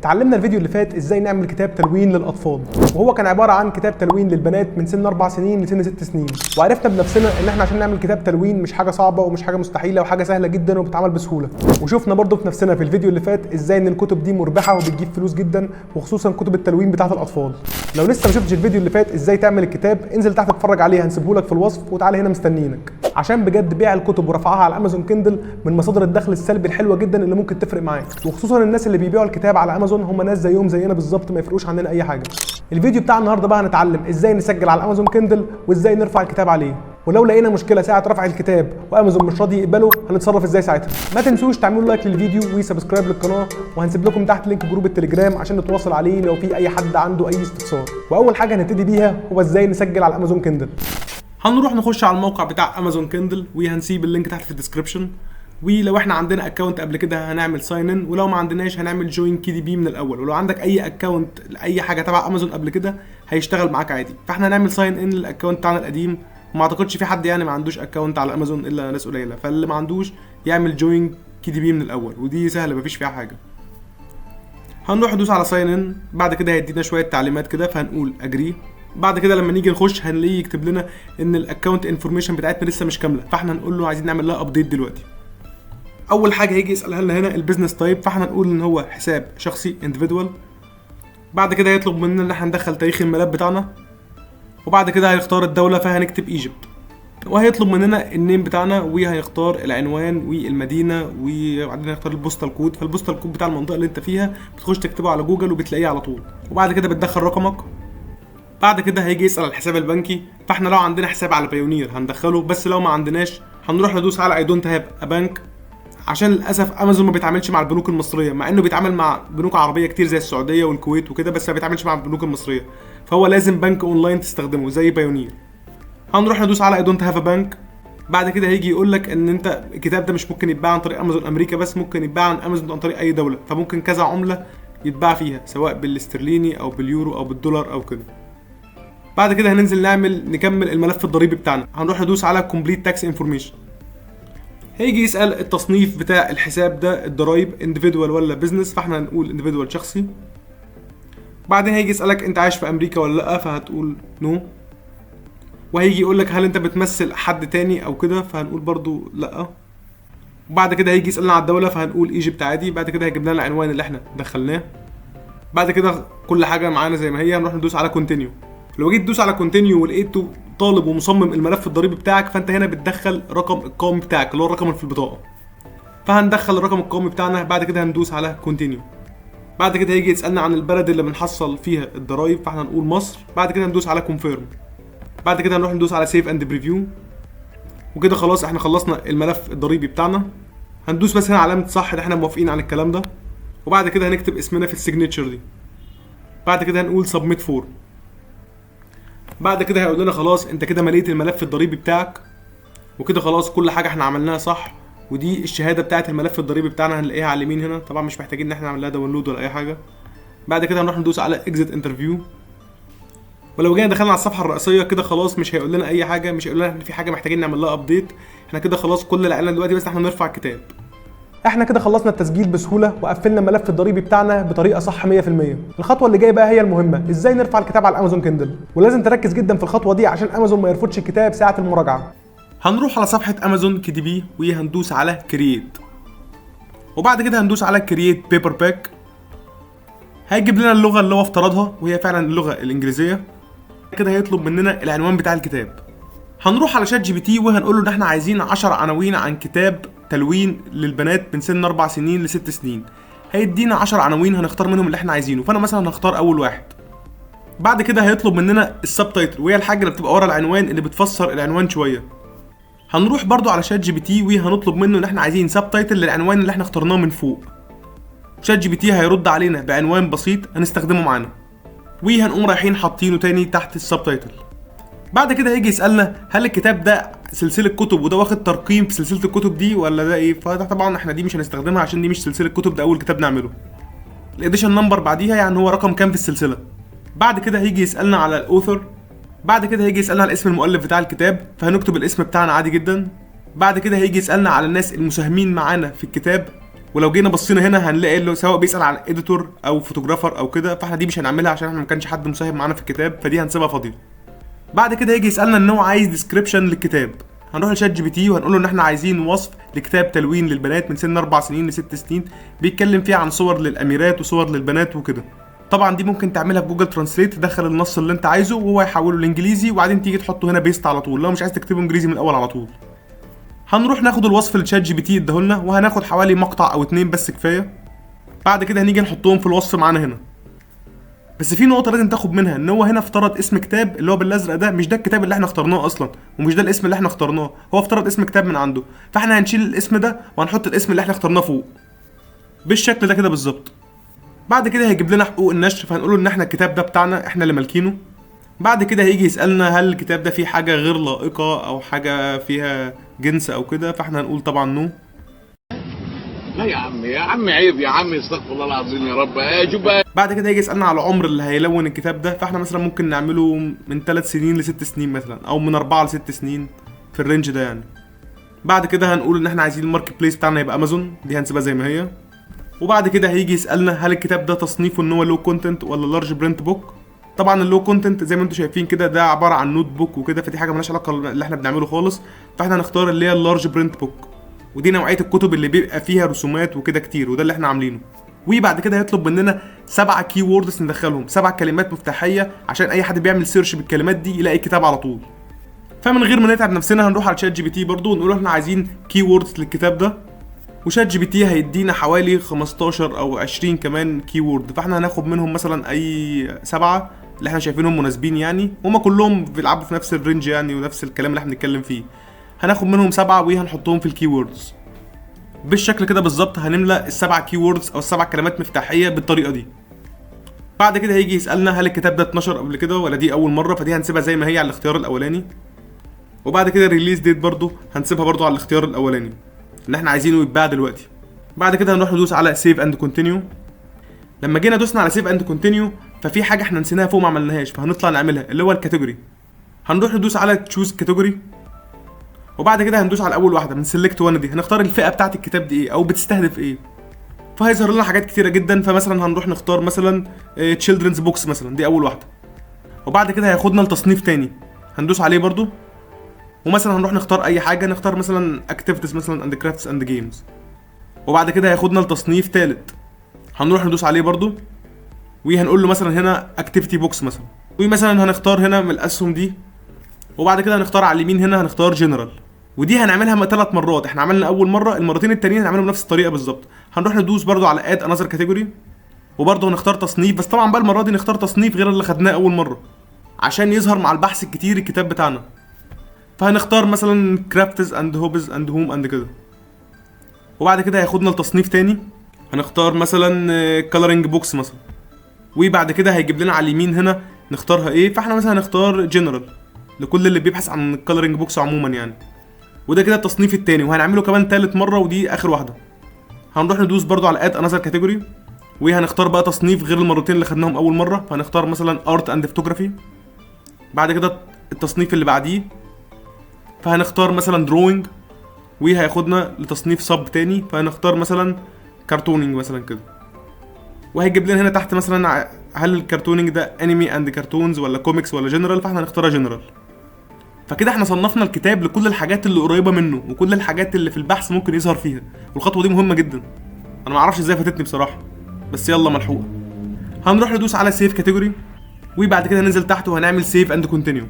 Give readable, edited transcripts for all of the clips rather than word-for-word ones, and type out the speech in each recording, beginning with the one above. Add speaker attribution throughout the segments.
Speaker 1: اتعلمنا الفيديو اللي فات ازاي نعمل كتاب تلوين للاطفال، وهو كان عباره عن كتاب تلوين للبنات من سن 4 سنين لسن 6 سنين. وعرفنا بنفسنا ان احنا عشان نعمل كتاب تلوين مش حاجه صعبه ومش حاجه مستحيله وحاجه سهله جدا وبتتعمل بسهوله. وشفنا برضو في نفسنا في الفيديو اللي فات ازاي ان الكتب دي مربحه وبتجيب فلوس جدا، وخصوصا كتب التلوين بتاعه الاطفال. لو لسه ما شفتش الفيديو اللي فات ازاي تعمل الكتاب، انزل تحت اتفرج عليه، هنسيبه لك في الوصف، وتعالى هنا مستنيينك. عشان بجد بيع الكتب ورفعها على امازون كيندل من مصادر الدخل السلبي الحلوه جدا اللي ممكن تفرق معاك، وخصوصا الناس اللي بيبيعوا الكتاب على امازون هم ناس زينا بالظبط، ما يفرقوش عننا اي حاجه. الفيديو بتاع النهارده بقى هنتعلم ازاي نسجل على امازون كيندل وازاي نرفع الكتاب عليه، ولو لقينا مشكله ساعه رفع الكتاب وامازون مش راضي يقبله هنتصرف ازاي ساعتها. ما تنسوش تعملوا لايك للفيديو وسبسكرايب للقناه، وهنسيب لكم تحت لينك جروب التليجرام عشان نتواصل عليه لو في اي حد عنده اي استفسار. واول حاجه هنبتدي بيها هو ازاي نسجل على امازون كيندل. هنروح نخش على الموقع بتاع امازون كيندل وهنسيب اللينك تحت في الديسكربشن، ولو احنا عندنا اكونت قبل كده هنعمل ساين ان، ولو ما عندناش هنعمل جوين كي دي بي من الاول. ولو عندك اي اكونت لاي حاجه تبع امازون قبل كده هيشتغل معاك عادي. فاحنا هنعمل ساين ان للاكونت بتاعنا القديم، وما اعتقدش في حد يعني ما عندوش اكونت على امازون الا ناس قليله، فاللي ما عندوش يعمل جوين كي دي بي من الاول، ودي سهله مفيش فيها حاجه. هنروح ندوس على ساين ان، بعد كده هيدينا شويه تعليمات كده فهنقول اجري. بعد كده لما نيجي نخش هنلاقيه يكتب لنا ان الاكونت انفورميشن بتاعتنا لسه مش كامله، فاحنا هنقول له عايزين نعمل لها ابديت دلوقتي. اول حاجه هيجي يسالها لنا هنا البيزنس تايب، فاحنا نقول ان هو حساب شخصي انديفيدوال. بعد كده هيطلب مننا ان احنا ندخل تاريخ الميلاد بتاعنا، وبعد كده هيختار الدوله فهنكتب ايجيبت، وهيطلب مننا النيم بتاعنا، وهيختار العنوان والمدينه، وبعدين هيختار البوستال كود. فالبوستال كود بتاع المنطقه اللي انت فيها بتخش تكتبه على جوجل وبتلاقيه على طول، وبعد كده بتدخل رقمك. بعد كده هيجي يسال على الحساب البنكي، فاحنا لو عندنا حساب على بايونير هندخله، بس لو ما عندناش هنروح ندوس على اي دونت هاف ا بنك، عشان للاسف امازون ما بيتعاملش مع البنوك المصريه، مع انه بيتعامل مع بنوك عربيه كتير زي السعوديه والكويت وكده، بس ما بيتعاملش مع البنوك المصريه، فهو لازم بنك اونلاين تستخدمه زي بايونير. هنروح ندوس على اي دونت هاف ا بنك. بعد كده هيجي يقول لك ان انت الكتاب ده مش ممكن يتباع عن طريق امازون امريكا بس، ممكن يتباع عن امازون عن طريق اي دوله، فممكن كذا عمله يتباع فيها سواء بالاسترليني او باليورو او بالدولار او كده. بعد كده هننزل نكمل الملف الضريبي بتاعنا، هنروح ندوس على كومبليت تاكس انفورميشن. هيجي يسال التصنيف بتاع الحساب ده الضرايب انديفيدوال ولا بيزنس، فاحنا هنقول انديفيدوال شخصي. بعدين هيجي يسالك انت عايش في امريكا ولا لا، فهتقول نو. وهيجي يقول لك هل انت بتمثل حد تاني او كده، فهنقول برضو لا. وبعد كده هيجي يسالنا على الدوله فهنقول ايجيبت عادي. بعد كده هيجيب لنا العنوان اللي احنا دخلناه. بعد كده كل حاجه معانا زي ما هي، هنروح ندوس على كونتينيو. لو جيت تدوس على كونتينيو ولقيته طالب ومصمم الملف الضريبي بتاعك، فانت هنا بتدخل رقم القومي بتاعك اللي هو الرقم اللي في البطاقه، فهندخل الرقم القومي بتاعنا. بعد كده هندوس على كونتينيو. بعد كده هيجي يسالنا عن البلد اللي بنحصل فيها الضرايب، فاحنا هنقول مصر. بعد كده هندوس على كونفيرم. بعد كده هنروح ندوس على سيف اند بريفيو، وكده خلاص احنا خلصنا الملف الضريبي بتاعنا. هندوس بس هنا علامه صح ان احنا موافقين على الكلام ده، وبعد كده هنكتب اسمنا في السيجنتشر دي. بعد كده هنقول سبميت فورم. بعد كده هيقول لنا خلاص انت كده مليت الملف الضريبي بتاعك، وكده خلاص كل حاجه احنا عملناها صح. ودي الشهاده بتاعه الملف الضريبي بتاعنا هنلاقيها على اليمين هنا، طبعا مش محتاجين ان احنا نعمل لها داونلود ولا اي حاجه. بعد كده هنروح ندوس على اكزيت انترفيو. ولو جينا دخلنا على الصفحه الرئيسيه كده خلاص مش هيقول لنا اي حاجه، مش هيقول لنا ان في حاجه محتاجين نعمل لها ابديت. احنا كده خلاص كل اللي علينا دلوقتي بس احنا نرفع الكتاب. احنا كده خلصنا التسجيل بسهوله وقفلنا الملف الضريبي بتاعنا بطريقه صح 100%. الخطوه اللي جايه بقى هي المهمه، ازاي نرفع الكتاب على امازون كيندل. ولازم تركز جدا في الخطوه دي عشان امازون ما يرفضش الكتاب ساعه المراجعه. هنروح على صفحه امازون كي دي بي وهندوس على كرييت، وبعد كده هندوس على كرييت بيبر باك. هيجيب لنا اللغه اللي هو افترضها وهي فعلا اللغه الانجليزيه. كده هيطلب مننا العنوان بتاع الكتاب. هنروح على شات جي بي تي وهنقول له ان احنا عايزين 10 عناوين عن كتاب تلوين للبنات من سن 4 سنين ل 6 سنين. هيدينا 10 عناوين هنختار منهم اللي احنا عايزينه، فانا مثلا هختار اول واحد. بعد كده هيطلب مننا السب تايتل، وهي الحاجه اللي بتبقى ورا العنوان اللي بتفسر العنوان شويه. هنروح برضو على شات جي بي تي وهنطلب منه ان احنا عايزين سب تايتل للعنوان اللي احنا اخترناه من فوق. شات جي بي تي هيرد علينا بعنوان بسيط هنستخدمه معانا، وهنقوم رايحين حاطينه تاني تحت السب تايتل. بعد كده هيجي يسالنا هل الكتاب ده سلسله كتب وده واخد ترقيم في سلسله الكتب دي ولا ده ايه، فطبعا احنا دي مش هنستخدمها عشان دي مش سلسله كتب، ده اول كتاب نعمله. الاديشن نمبر بعديها يعني هو رقم كام في السلسله. بعد كده هيجي يسالنا على الاوثر. بعد كده هيجي يسالنا على اسم المؤلف بتاع الكتاب، فهنكتب الاسم بتاعنا عادي جدا. بعد كده هيجي يسالنا على الناس المساهمين معانا في الكتاب، ولو جينا بصينا هنا هنلاقي اللي سواء بيسال عن اديتور او فوتوغرافر او كده، فاحنا دي مش هنعملها عشان احنا ما كانش حد مساهم معانا في الكتاب، فدي هنسيبها فاضيه. بعد كده يجي يسالنا ان هو عايز ديسكريبشن للكتاب، هنروح لشات جي بي تي وهنقول له ان احنا عايزين وصف لكتاب تلوين للبنات من سن 4 سنين ل 6 سنين، بيتكلم فيه عن صور للاميرات وصور للبنات وكده. طبعا دي ممكن تعملها في جوجل ترانسليت، تدخل النص اللي انت عايزه وهو يحوله لانجليزي، وبعدين تيجي تحطه هنا بيست على طول لو مش عايز تكتبه انجليزي من الاول على طول. هنروح ناخد الوصف اللي شات جي بي تي اداهولنا، وهناخد حوالي مقطع او 2 بس كفايه. بعد كده هنيجي نحطهم في الوصف معانا هنا. بس في نقطه لازم تاخد منها، ان هو هنا افترض اسم كتاب اللي هو بالازرق ده مش ده الكتاب اللي احنا اخترناه اصلا، ومش ده الاسم اللي احنا اخترناه، هو افترض اسم كتاب من عنده، فاحنا هنشيل الاسم ده وهنحط الاسم اللي احنا اخترناه فوق بالشكل ده كده بالظبط. بعد كده هيجيب لنا حقوق النشر، فهنقول له ان احنا الكتاب ده بتاعنا احنا اللي مالكينه. بعد كده هيجي يسالنا هل الكتاب ده فيه حاجه غير لائقه او حاجه فيها جنس او كده، فاحنا هنقول طبعا نو.
Speaker 2: لا يا عم عيب يا عم، استغفر الله العظيم يا رب. شوف بقى.
Speaker 1: بعد كده يجي يسالنا على عمر اللي هيلون الكتاب ده، فاحنا مثلا ممكن نعمله من 3 سنين ل 6 سنين مثلا، او من 4 ل 6 سنين في الرينج ده يعني. بعد كده هنقول ان احنا عايزين الماركت بليس بتاعنا يبقى امازون، دي هنسيبها زي ما هي. وبعد كده هيجي يسالنا هل الكتاب ده تصنيفه ان هو لو كونتنت ولا لارج برنت بوك. طبعا اللو كونتنت زي ما انتم شايفين كده ده عباره عن نوت بوك وكده، فدي حاجه مالهاش علاقه اللي احنا بنعمله خالص، فاحنا هنختار اللي هي اللارج برنت بوك، ودي نوعيه الكتب اللي بيبقى فيها رسومات وكده كتير، وده اللي احنا عاملينه. وبعد كده هيطلب مننا 7 كي ووردز ندخلهم، 7 كلمات مفتاحيه عشان اي حد بيعمل سيرش بالكلمات دي يلاقي الكتاب على طول. فمن غير ما نتعب نفسنا هنروح على شات جي بي تي برضو ونقول له احنا عايزين كي ووردز للكتاب ده، وشات جي بي تي هيدينا حوالي 15 او 20 كمان كي وورد، فاحنا هناخد منهم مثلا اي 7 اللي احنا شايفينهم مناسبين يعني، هما كلهم بيلعبوا في نفس الرينج يعني ونفس الكلام اللي احنا بنتكلم فيه. هناخد منهم 7 وهنحطهم في الكي ووردز بالشكل كده بالظبط. هنملى ال7 كي ووردز او ال7 كلمات مفتاحيه بالطريقه دي. بعد كده هيجي يسالنا هل الكتاب ده اتنشر قبل كده ولا دي اول مره، فدي هنسيبها زي ما هي على الاختيار الاولاني. وبعد كده الريليز ديت برضو هنسيبها برضو على الاختيار الاولاني اللي احنا عايزينه يتباع دلوقتي. بعد كده هنروح ندوس على سيف اند كونتينيو. لما جينا دوسنا على سيف اند كونتينيو ففي حاجه احنا نسيناها فوق ما عملناهاش، فهنطلع نعملها اللي هو الكاتيجوري. هنروح ندوس على تشوز كاتيجوري، وبعد كده هندوس على اول واحده من سيلكت 1 دي، هنختار الفئه بتاعه الكتاب دي ايه او بتستهدف ايه، فهيظهر لنا حاجات كتيره جدا. فمثلا هنروح نختار مثلا تشيلدرنز بوكس مثلا، دي اول واحده. وبعد كده هياخدنا لتصنيف تاني هندوس عليه برضو، ومثلا هنروح نختار اي حاجه، نختار مثلا اكتيفيتيز مثلا اند كرافتس اند جيمز. وبعد كده هياخدنا لتصنيف تالت هنروح ندوس عليه برضو، وهنقول له مثلا هنا اكتيفيتي بوكس مثلا، ومثلا هنختار هنا من الاسهم دي. وبعد كده هنختار على اليمين هنا هنختار جنرال، ودي هنعملها 3 مرات. احنا عملنا اول مره، المرتين التانيين هنعملهم بنفس الطريقه بالظبط. هنروح ندوس برضو على اد انذر كاتيجوري، وبرضو هنختار تصنيف، بس طبعا بقى المره دي نختار تصنيف غير اللي خدناه اول مره عشان يظهر مع البحث الكتير الكتاب بتاعنا. فهنختار مثلا كرافتز اند هوبز اند هوم اند كده. وبعد كده هياخدنا لتصنيف تاني هنختار مثلا كولرنج بوكس مثلا، وبعد كده هيجيب لنا على اليمين هنا نختارها ايه، فاحنا مثلا هنختار جنرال لكل اللي بيبحث عن الكولرنج بوكس عموما يعني. وده كده التصنيف التاني، وهنعمله كمان تالت مره ودي اخر واحده. هنروح ندوس برضو على اد انذر كاتيجوري، وهنختار بقى تصنيف غير المرتين اللي خدناهم اول مره، فهنختار مثلا ارت اند فوتوغرافي. بعد كده التصنيف اللي بعديه فهنختار مثلا دروينج، وهياخدنا لتصنيف صب تاني، فهنختار مثلا كارتونينج مثلا كده. وهيجيب لنا هنا تحت مثلا هل الكرتونينج ده انمي اند كرتونز ولا كوميكس ولا جنرال، فاحنا هنختارها جنرال. فكده احنا صنفنا الكتاب لكل الحاجات اللي قريبه منه وكل الحاجات اللي في البحث ممكن يظهر فيها، والخطوه دي مهمه جدا. انا ما اعرفش ازاي فاتتني بصراحه، بس يلا ملحوقه. هنروح ندوس على سيف كاتيجوري، وبعد كده ننزل تحت وهنعمل سيف اند كونتينيو.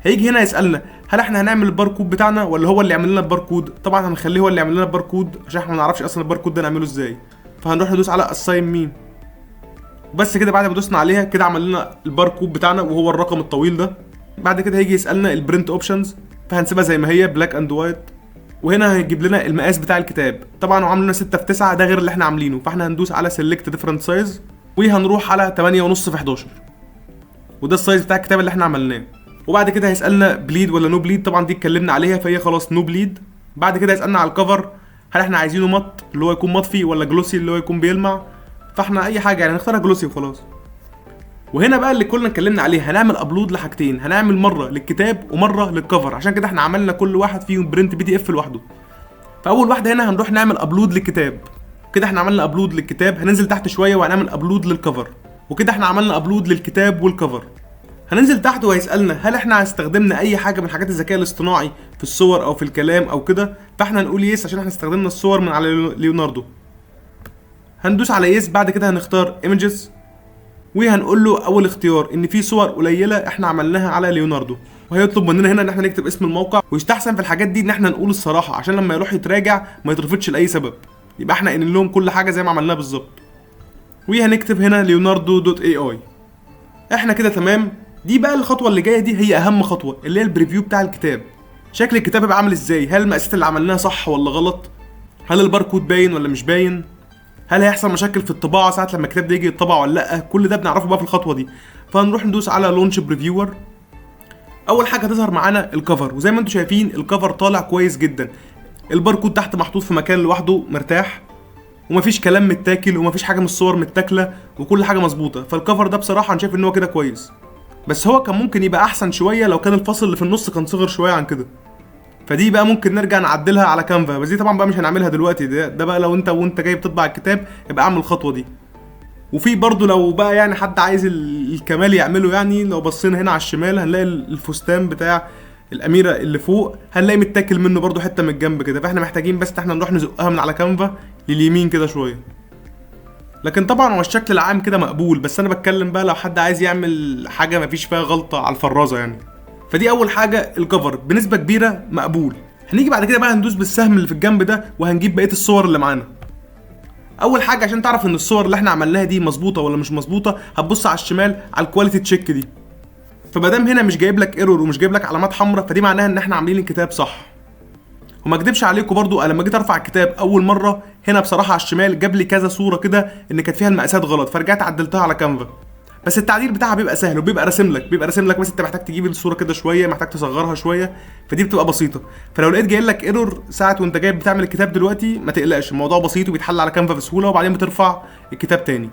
Speaker 1: هيجي هنا يسالنا هل احنا هنعمل الباركود بتاعنا ولا هو اللي يعمل لنا الباركود. طبعا هنخليه هو اللي يعمل لنا الباركود عشان احنا ما نعرفش اصلا الباركود ده نعمله ازاي. فهنروح ندوس على اساين مين، بس كده بعد ما دوسنا عليها كده عمل لنا الباركود بتاعنا وهو الرقم الطويل ده. بعد كده هيجي يسالنا البرنت اوبشنز، فهنسيبها زي ما هي بلاك اند وايت. وهنا هيجيب لنا المقاس بتاع الكتاب، طبعا هو عامل لنا 6 في 9 ده غير اللي احنا عاملينه، فاحنا هندوس على سيلكت ديفرنت سايز، وهنروح على 8.5 في 11، وده السايز بتاع الكتاب اللي احنا عملناه. وبعد كده هيسالنا بليد ولا نو بليد، طبعا دي اتكلمنا عليها فهي خلاص نو بليد. بعد كده هيسالنا على الكفر هل احنا عايزينه مط اللي هو يكون مطفي ولا جلوسي اللي هو يكون بيلمع، فاحنا اي حاجه يعني نختارها جلوسي وخلاص. وهنا بقى اللي كلنا اتكلمنا عليه، هنعمل ابلود لحاجتين، هنعمل مره للكتاب ومره للكفر، عشان كده احنا عملنا كل واحد فيهم برنت PDF لوحده. فاول واحده هنا هنروح نعمل ابلود للكتاب. كده احنا عملنا ابلود للكتاب. هننزل تحت شويه وهنعمل ابلود للكفر. وكده احنا عملنا ابلود للكتاب والكفر. هننزل تحت وهيسالنا هل احنا استخدمنا اي حاجه من حاجات الذكاء الاصطناعي في الصور او في الكلام او كده، فاحنا هنقول يس عشان احنا استخدمنا الصور من على ليوناردو. هندوس على يس. بعد كده هنختار ايمجز وهنقول له اول اختيار ان في صور قليله احنا عملناها على ليوناردو، وهيطلب مننا هنا ان احنا نكتب اسم الموقع. ويستحسن في الحاجات دي ان احنا نقول الصراحه عشان لما يروح يتراجع ما يترفضش لاي سبب، يبقى احنا قايلين لهم كل حاجه زي ما عملناها بالظبط. وهنكتب هنا leonardo.ai. احنا كده تمام. دي بقى الخطوه اللي جايه، دي هي اهم خطوه اللي هي البريفيو بتاع الكتاب. شكل الكتاب هيبقى عامل ازاي؟ هل المقاسات اللي عملناها صح ولا غلط؟ هل الباركود باين ولا مش باين؟ هل هيحصل مشاكل في الطباعه ساعه لما الكتاب ده يجي يتطبع ولا لا؟ كل ده بنعرفه بقى في الخطوه دي. فهنروح ندوس على لونش بريفيور. اول حاجه هتظهر معانا الكفر، وزي ما انتم شايفين الكفر طالع كويس جدا. الباركود تحت محطوط في مكان لوحده مرتاح، ومفيش كلام متاكل ومفيش حاجه من الصور متاكله، وكل حاجه مظبوطه. فالكفر ده بصراحه انا شايف ان هو كده كويس، بس هو كان ممكن يبقى احسن شويه لو كان الفصل اللي في النص كان صغر شويه عن كده. فدي بقى ممكن نرجع نعدلها على كانفا، بس دي طبعا بقى مش هنعملها دلوقتي. ده بقى لو انت جاي بتطبع الكتاب يبقى اعمل الخطوه دي. وفي برضو لو بقى يعني حد عايز الكمال يعمله، يعني لو بصينا هنا على الشمال هنلاقي الفستان بتاع الاميره اللي فوق هنلاقي متاكل منه برضو حته من الجنب كده، فاحنا محتاجين بس احنا نروح نزقها من على كانفا لليمين كده شويه. لكن طبعا هو الشكل العام كده مقبول، بس انا بتكلم بقى لو حد عايز يعمل حاجه مفيش فيها غلطه على الفرازه يعني. فدي اول حاجه، الكفر بنسبه كبيره مقبول. هنيجي بعد كده بقى هندوس بالسهم اللي في الجنب ده وهنجيب بقيه الصور اللي معانا. اول حاجه عشان تعرف ان الصور اللي احنا عملناها دي مظبوطه ولا مش مظبوطه، هتبص على الشمال على الكواليتي تشيك دي. فمادام هنا مش جايب لك ايرور ومش جايب لك علامات حمراء، فدي معناها ان احنا عاملين الكتاب صح. وما اكدبش عليكم برضو، انا لما جيت ارفع الكتاب اول مره هنا بصراحه على الشمال جاب لي كذا صوره كده ان كانت فيها المقاسات غلط، فرجعت عدلتها على كانفا. بس التعديل بتاعها بيبقى سهل وبيبقى راسم لك بس انت محتاج تجيب الصوره كده شويه، محتاج تصغرها شويه، فدي بتبقى بسيطه. فلو لقيت جاي لك ايرور ساعه وانت جاي بتعمل الكتاب دلوقتي ما تقلقش، الموضوع بسيط وبيتحل على كانفا بسهوله، وبعدين بترفع الكتاب تاني.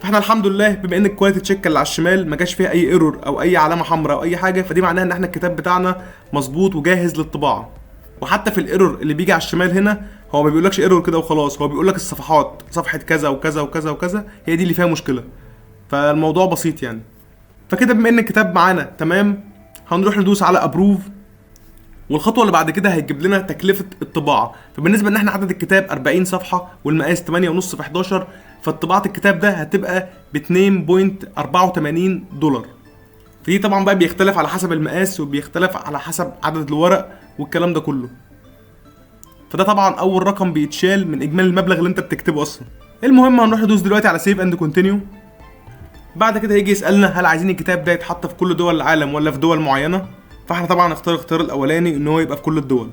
Speaker 1: فاحنا الحمد لله بما ان الكواليتي تشيك اللي على الشمال ما جاش فيها اي ايرور او اي علامه حمراء او اي حاجه، فدي معناها ان احنا الكتاب بتاعنا مظبوط وجاهز للطباعه. وحتى في الايرور اللي بيجي على الشمال هنا هو ما بيقولكش ايرور كده وخلاص، هو بيقول لك الصفحات صفحه كذا وكذا وكذا وكذا هي دي اللي فيها مشكله. فالموضوع بسيط يعني. فكده بما ان الكتاب معانا تمام، هنروح ندوس على ابروف. والخطوه اللي بعد كده هيجيب لنا تكلفه الطباعه. فبالنسبه ان احنا عدد الكتاب 40 صفحه والمقاس 8.5 في 11، فطباعه الكتاب ده هتبقى ب $2.84. فدي طبعا بقى بيختلف على حسب المقاس وبيختلف على حسب عدد الورق والكلام ده كله. فده طبعا اول رقم بيتشال من اجمالي المبلغ اللي انت بتكتبه اصلا. المهم هنروح ندوس دلوقتي على سيف اند كونتينيو. بعد كده هيجي يسالنا هل عايزين الكتاب ده يتحط في كل دول العالم ولا في دول معينه، فاحنا طبعا نختار الاختيار الاولاني ان هو يبقى في كل الدول.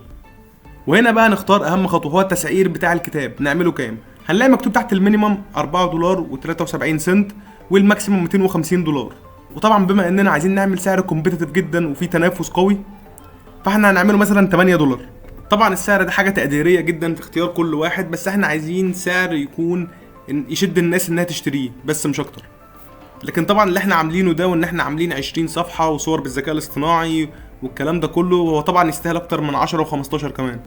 Speaker 1: وهنا بقى نختار اهم خطوه، هو التسعير بتاع الكتاب نعمله كام. هنلاقي مكتوب تحت المينيمم $4.73 والماكسيمم $250. وطبعا بما اننا عايزين نعمل سعر كومبيتيتيف جدا وفي تنافس قوي، فاحنا هنعمله مثلا $8. طبعا السعر ده حاجه تقديريه جدا في اختيار كل واحد، بس احنا عايزين سعر يكون يشد الناس انها تشتريه بس مش اكتر. لكن طبعا اللي احنا عاملينه ده وان احنا عاملين 20 صفحه وصور بالذكاء الاصطناعي والكلام ده كله، هو طبعا يستاهل اكتر من 10 و15 كمان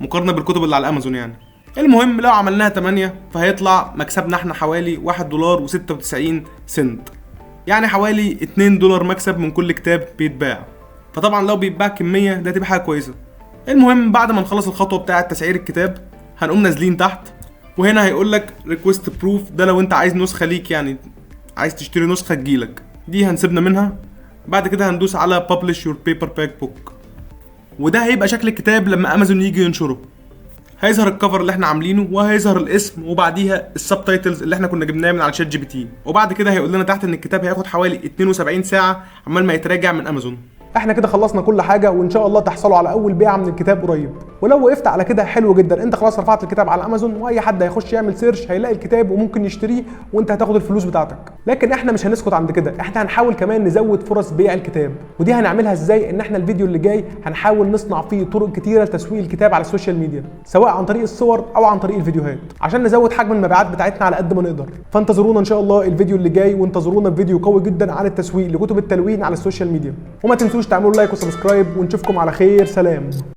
Speaker 1: مقارنه بالكتب اللي على الامازون يعني. المهم لو عملناها 8 فهيطلع مكسبنا احنا حوالي $1.96، يعني حوالي $2 مكسب من كل كتاب بيتباع. فطبعا لو بيتباع كميه ده تبقى حاجه كويسه. المهم بعد ما نخلص الخطوه بتاعه تسعير الكتاب هنقوم نازلين تحت، وهنا هيقول لك ريكويست بروف، ده لو انت عايز نسخه ليك يعني عايز تشتري نسخه تجيلك، دي هنسيبنا منها. بعد كده هندوس على publish your paperback book، وده هيبقى شكل الكتاب لما امازون يجي ينشره. هيظهر الكفر اللي احنا عاملينه وهيظهر الاسم وبعديها السبتايتلز اللي احنا كنا جبناه من على شات جي بي تي. وبعد كده هيقول لنا تحت ان الكتاب هياخد حوالي 72 ساعه عمال ما يتراجع من امازون. احنا كده خلصنا كل حاجه، وان شاء الله تحصلوا على اول بيعه من الكتاب قريب. ولو وقفت على كده حلو جدا، انت خلاص رفعت الكتاب على امازون واي حد هيخش يعمل سيرش هيلاقي الكتاب وممكن يشتريه وانت هتاخد الفلوس بتاعتك. لكن احنا مش هنسكت عند كده، احنا هنحاول كمان نزود فرص بيع الكتاب. ودي هنعملها ازاي؟ ان احنا الفيديو اللي جاي هنحاول نصنع فيه طرق كتيره لتسويق الكتاب على السوشيال ميديا، سواء عن طريق الصور او عن طريق الفيديوهات، عشان نزود حجم المبيعات بتاعتنا على قد ما نقدر. فانتظرونا ان شاء الله الفيديو اللي جاي، وانتظرونا بفيديو قوي جدا عن التسويق لكتب التلوين على السوشيال ميديا. وما تنسوش تعملوا لايك وسبسكرايب، ونشوفكم على خير. سلام.